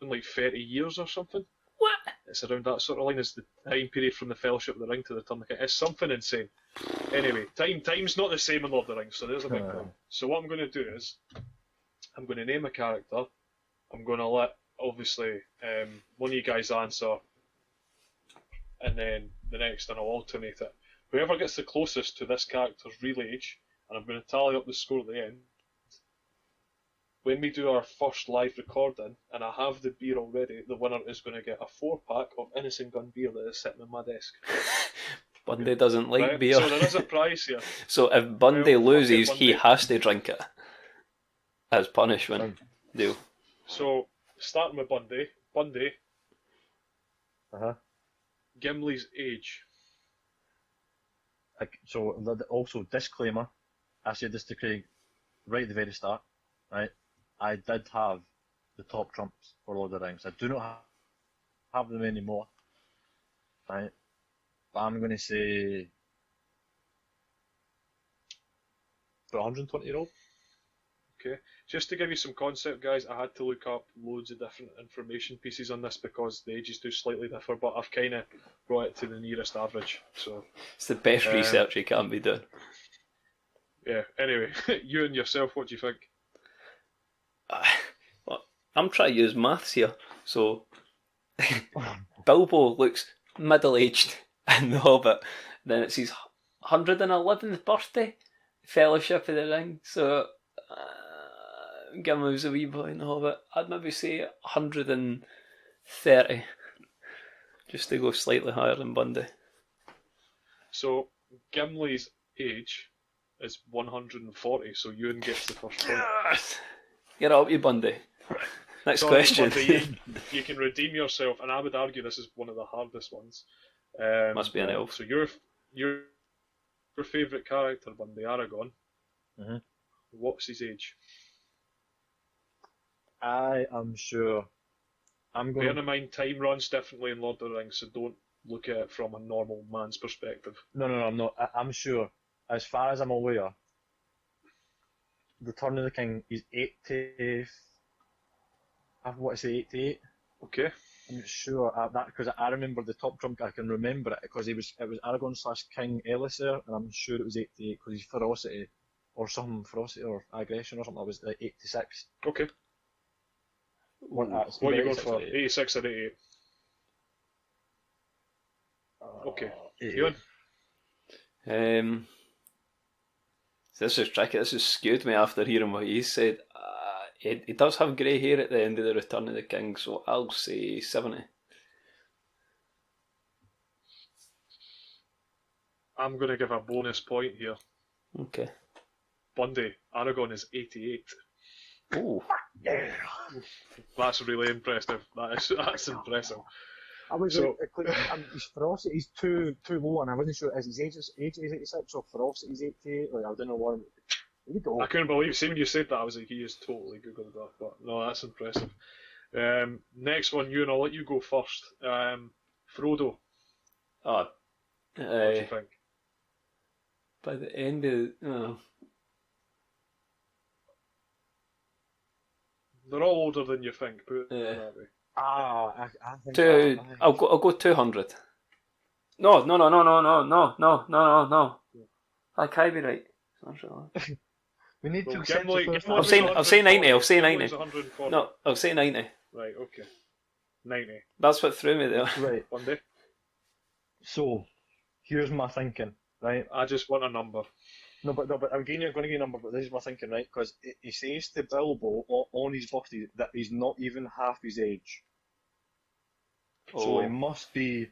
like 30 years or something. What? It's around that sort of line as the time period from the Fellowship of the Ring to the Return of the King. It's something insane. Anyway, time's not the same in Lord of the Rings, so there's a big point. So what I'm going to do is, I'm going to name a character. I'm going to let, obviously, one of you guys answer, and then the next, and I'll alternate it. Whoever gets the closest to this character's real age, and I'm going to tally up the score at the end. When we do our first live recording, and I have the beer already, the winner is going to get a 4-pack of Innocent Gun beer that is sitting on my desk. Bundy doesn't like Right? beer. So there is a prize here. So if Bundy loses, Bundy. he has to drink it as punishment. Deal. So, starting with Bundy. Bundy, Gimli's age. So also disclaimer, I said this to Craig right at the very start, right? I did have the top trumps for Lord of the Rings. I do not have them anymore, right? But I'm going to say about 120-year-old. Okay. Just to give you some concept, guys, I had to look up loads of different information pieces on this because the ages do slightly differ, but I've kind of brought it to the nearest average. So it's the best research it can be done. Yeah. Anyway, you and yourself, what do you think? Well, I'm trying to use maths here. So Bilbo looks middle-aged in The Hobbit. Then it's his 111th birthday, Fellowship of the Ring. So Gimli was a wee boy in The Hobbit. I'd maybe say 130, just to go slightly higher than Bundy. So Gimli's age is 140, so Ewan gets the first point. Get up, you Bundy. Next Sorry, question. Bundy, you can redeem yourself, and I would argue this is one of the hardest ones. Must be an elf. So your favourite character, Bundy, Aragorn. What's his age? I am sure. Bear in mind, time runs differently in Lord of the Rings, so don't look at it from a normal man's perspective. No, I'm not. I'm sure. As far as I'm aware, Return of the King is 80. I want to say 88. Okay. I'm sure that because I remember the top trump. I can remember it because it was Aragorn / King Elisir, and I'm sure it was 88 because his ferocity or aggression or something. It was like 86. Okay. What are you going for? 86 or 88? Okay. Ewan? This is tricky. This has skewed me after hearing what he said. He does have grey hair at the end of the Return of the King, so I'll say 70. I'm going to give a bonus point here. Okay. Bundy, Aragorn is 88. Oh. Yeah. That's really impressive. That's impressive. I was So- his ferocity's too low, and I wasn't sure. Is his age is 86, so ferocity's 88? Like, I don't know what. Here we go. I couldn't believe. See, when you said that, I was like, he is totally googled that. But no, that's impressive. Next one, Ewan, I'll let you go first. Frodo, Oh. what do you think? By the end of They're all older than you think. Put it Yeah. that way. I think. I'll go 200. No. That can't be right. It's not sure. We need Well, to Gimli- first. Gimli- I'll say 90. I'll say 90. Gimli's 140. No, I'll say 90. Right, okay. 90. That's what threw me there. Right. Bundy, So, here's my thinking. Right. I just want a number. No, but I'm going to give you a number. But this is my thinking, right? Because he says to Bilbo on his birthday that he's not even half his age. So he must be.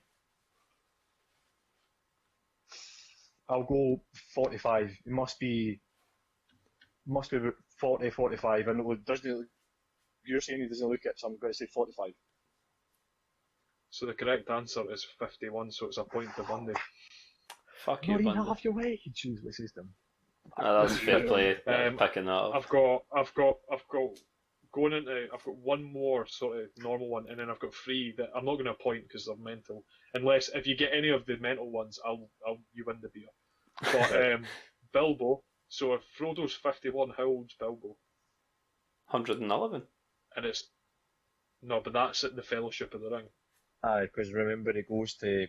I'll go 45. He must be about 40, 45. And it doesn't. You're saying he doesn't look it, so I'm going to say 45. So the correct answer is 51, so it's a point to Bundy. Fuck you, Not even Bundy. half your way. He choose the system. That's fair play. Um, Picking that up. I've got going into. I've got one more sort of normal one, and then I've got three that I'm not going to point because they're mental. Unless if you get any of the mental ones, you win the beer. But Bilbo. So if Frodo's 51, how old's Bilbo? 111. And it's no, but that's at the Fellowship of the Ring. Aye, because remember he goes to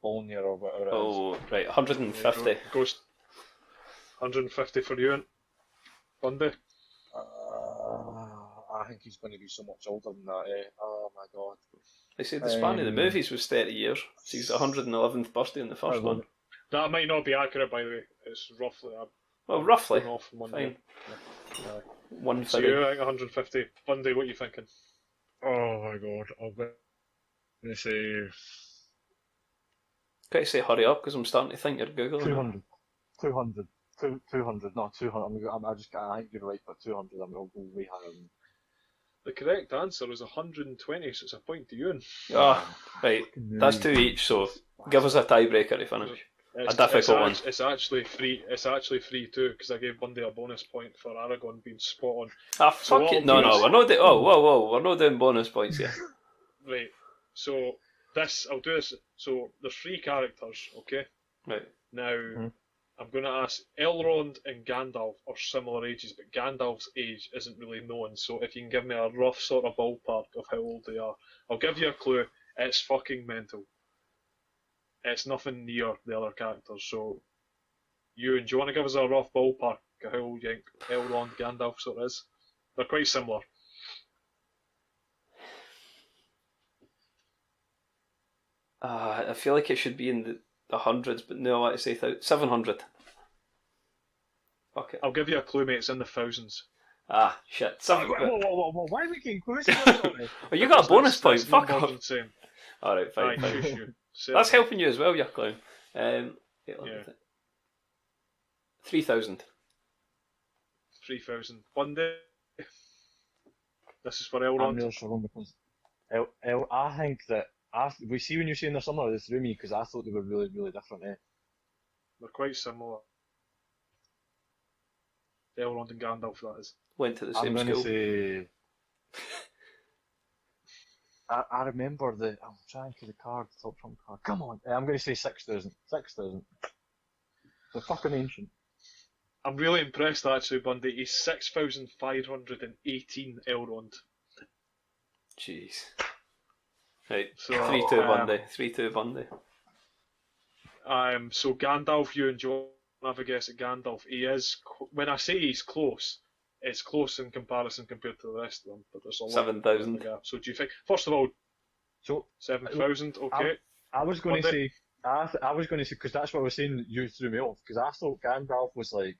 Bolnir or whatever it is. Oh, right. 150. Goes 150 for you, and Bundy. I think he's going to be so much older than that. Oh my god. They said the span of the movies was 30 years. So he's 111th birthday in the first one. That might not be accurate, by the way. It's roughly. Well, roughly. Going off from one Fine. day. Yeah. One So figure. you think 150. Bundy, what are you thinking? Oh my god. I'm going to say Can't say hurry up because I'm starting to think you're Googling. 200. 200. 200. No, 200. I think you're right, but 200. I'm going to go way higher than. The correct answer is 120, so it's a point to you. Ah, right. That's two each, so give us a tiebreaker to finish. A difficult one. It's actually free. It's actually free too, because I gave Bundy a bonus point for Aragorn being spot on. Ah, So fuck what it. I'll No, do is- we're not doing. Oh, whoa. We're not doing bonus points here. Right. So I'll do this. So there's three characters. Okay. Right. Now I'm going to ask. Elrond and Gandalf are similar ages, but Gandalf's age isn't really known. So if you can give me a rough sort of ballpark of how old they are, I'll give you a clue. It's fucking mental. It's nothing near the other characters. So, Ewan, do you want to give us a rough ballpark of how old you think Elrond, Gandalf sort of is? They're quite similar. I feel like it should be in the hundreds, but no, I want to say 700. Fuck it. I'll give you a clue, mate. It's in the thousands. Ah, shit. Whoa, why are we getting close? Oh, you got a bonus point. That's Fuck numbers off. insane. Alright, Aye, fine. shush you. That's helping you as well, you clown. Yeah. 3,000. 3,000. Bundy. This is for I'm Elrond. really struggling because I think that we see when you're saying they're similar, they threw me because I thought they were really, really different. They're quite similar. Elrond and Gandalf, that is. Went to the I'm same going to school. say. I remember I'm trying to the card, the top trump card. Come on, I'm going to say 6,000. 6,000. They're fucking ancient. I'm really impressed actually, Bundy. He's 6,518 Elrond. Jeez. Right, So, 3-2 Bundy. 3-2 Bundy. So Gandalf, you and John have a guess at Gandalf. He is, when I say he's close, it's close in comparison compared to the rest of them, but there's a lot 7,000. of gap. So do you think, first of all, So 7,000, okay? I was going to Bundy? say, I was going to say, because that's what I was saying, you threw me off, because I thought Gandalf was like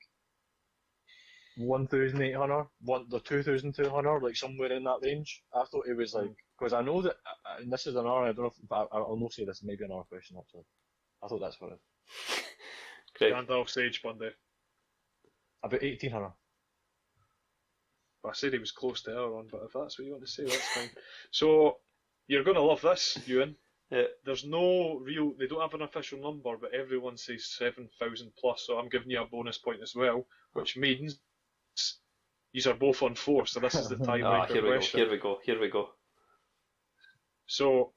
1,800, the 2,200, like somewhere in that range. I thought it was like, because I know that, and this is another, I don't know if, but I'll not say this, maybe another question actually. I thought that's what it is. Great. Gandalf's age, Bundy. About 1800. I said he was close to Elrond, but if that's what you want to say, that's fine. So, you're going to love this, Ewan. Yeah. There's no real, they don't have an official number, but everyone says 7,000 plus, so I'm giving you a bonus point as well, which means these are both on 4, so this is the tiebreaker question. Here we go. So,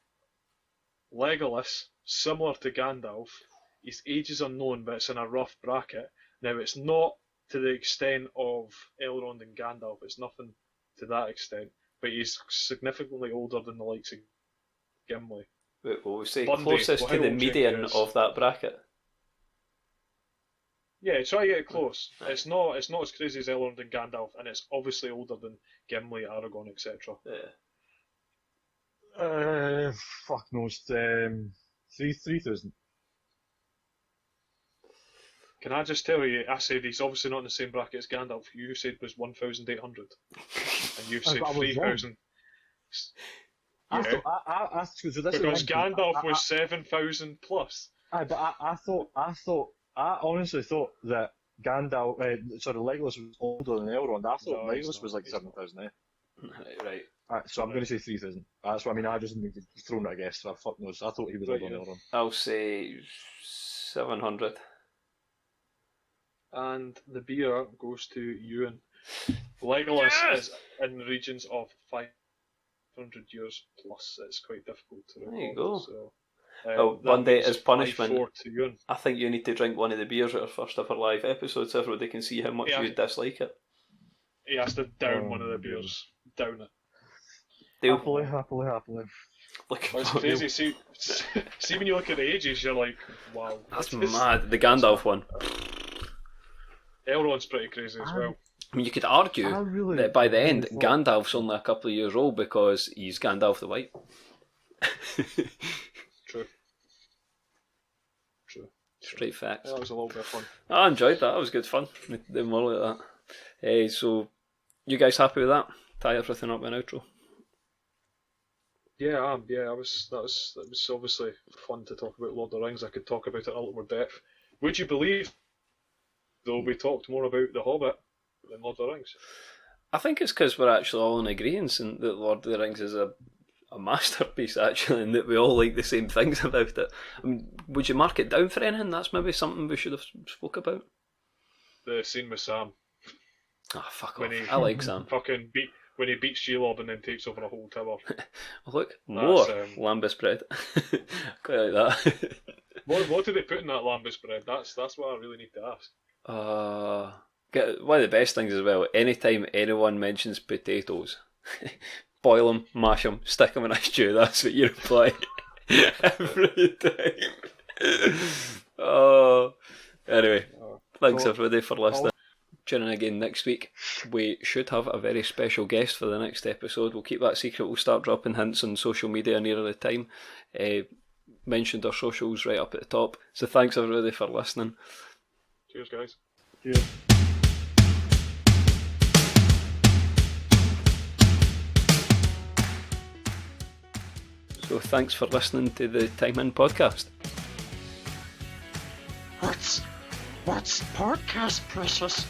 Legolas, similar to Gandalf, his age is unknown, but it's in a rough bracket. Now, it's not to the extent of Elrond and Gandalf, it's nothing to that extent, but he's significantly older than the likes of Gimli. Wait, will we say Bundy, closest to the median of that bracket? Yeah, try to get it close. It's not as crazy as Elrond and Gandalf, and it's obviously older than Gimli, Aragorn, etc. Yeah. Fuck knows. 3,000. Can I just tell you, I said he's obviously not in the same bracket as Gandalf. You said was 1,800, and you've said 3,000. I thought so this because is Gandalf was 7,000 plus. But I honestly thought that Legolas was older than Elrond. I thought Legolas was like 7,000. Right. So I'm going to say 3,000. That's what I mean. I just thrown it a guess. So fuck knows. I thought he was older than Elrond. I'll say 700. And the beer goes to Ewan. Legolas is in regions of 500 years plus. It's quite difficult to recall. There you go. So, Bundy, as punishment, 5-4 to Ewan. I think you need to drink one of the beers at our first ever live episode so everybody can see how much you dislike it. He has to down one of the beers. Down it. Deal. Happily. Look, it's crazy. See when you look at the ages, you're like, wow. That's mad. The Gandalf one. Elrond's pretty crazy as well. I mean, you could argue that by the end, Gandalf's only a couple of years old because he's Gandalf the White. True. Straight facts. That was a little bit of fun. I enjoyed that. That was good fun. Do more like that. So, you guys happy with that? Tie everything up with an outro. Yeah, that was obviously fun to talk about Lord of the Rings. I could talk about it in a lot more depth. Would you believe, though, we talked more about The Hobbit than Lord of the Rings? I think it's because we're actually all in agreement and that Lord of the Rings is a masterpiece, actually, and that we all like the same things about it. I mean, would you mark it down for anything? That's maybe something we should have spoke about. The scene with Sam. Ah, fuck off. I like Sam. When he beats Shelob and then takes over a whole tower. Oh, look, more lambus bread. Quite like that. What do they put in that lambus bread? That's what I really need to ask. One of the best things as well, anytime anyone mentions potatoes, boil them, mash them, stick them in a stew, that's what you reply. Every time. Anyway, thanks everybody for listening. Tune in again next week. We should have a very special guest for the next episode. We'll keep that secret. We'll start dropping hints on social media nearer the time. Mentioned our socials right up at the top. So thanks everybody for listening. Cheers, guys. Cheers. So thanks for listening to the Time In podcast. What's podcast, precious?